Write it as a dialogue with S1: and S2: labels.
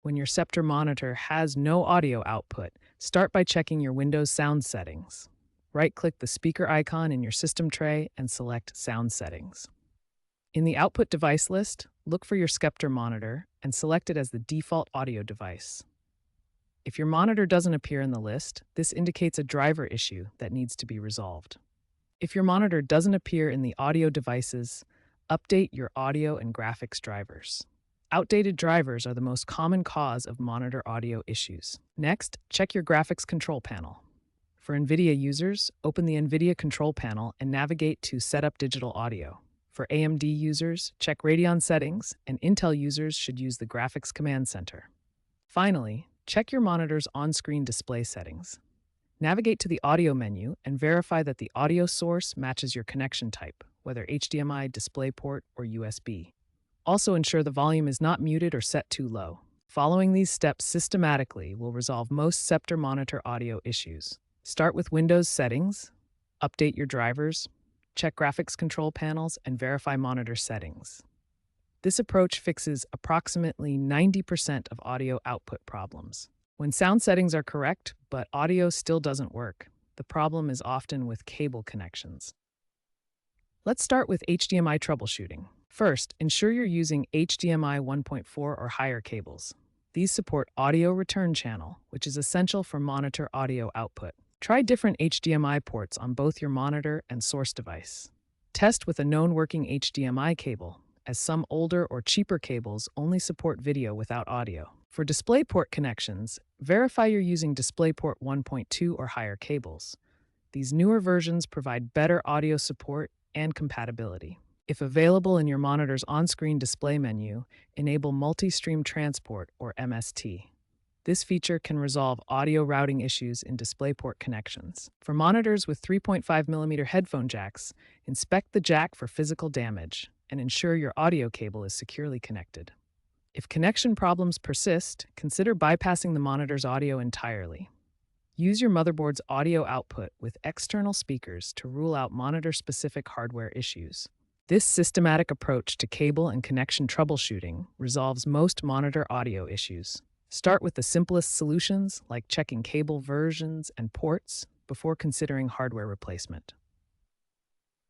S1: When your Sceptre monitor has no audio output, start by checking your Windows sound settings. Right-click the speaker icon in your system tray and select Sound Settings. In the Output Device list, look for your Sceptre monitor and select it as the default audio device. If your monitor doesn't appear in the list, this indicates a driver issue that needs to be resolved. If your monitor doesn't appear in the audio devices, update your audio and graphics drivers. Outdated drivers are the most common cause of monitor audio issues. Next, check your graphics control panel. For NVIDIA users, open the NVIDIA control panel and navigate to Setup Digital Audio. For AMD users, check Radeon settings, and Intel users should use the Graphics Command Center. Finally, check your monitor's on-screen display settings. Navigate to the Audio menu and verify that the audio source matches your connection type, whether HDMI, DisplayPort, or USB. Also ensure the volume is not muted or set too low. Following these steps systematically will resolve most Sceptre monitor audio issues. Start with Windows settings, update your drivers, check graphics control panels, and verify monitor settings. This approach fixes approximately 90% of audio output problems. When sound settings are correct, but audio still doesn't work, the problem is often with cable connections. Let's start with HDMI troubleshooting. First, ensure you're using HDMI 1.4 or higher cables. These support audio return channel, which is essential for monitor audio output. Try different HDMI ports on both your monitor and source device. Test with a known working HDMI cable, as some older or cheaper cables only support video without audio. For DisplayPort connections, verify you're using DisplayPort 1.2 or higher cables. These newer versions provide better audio support and compatibility. If available in your monitor's on-screen display menu, enable Multi-Stream Transport or MST. This feature can resolve audio routing issues in DisplayPort connections. For monitors with 3.5mm headphone jacks, inspect the jack for physical damage and ensure your audio cable is securely connected. If connection problems persist, consider bypassing the monitor's audio entirely. Use your motherboard's audio output with external speakers to rule out monitor-specific hardware issues. This systematic approach to cable and connection troubleshooting resolves most monitor audio issues. Start with the simplest solutions, like checking cable versions and ports, before considering hardware replacement.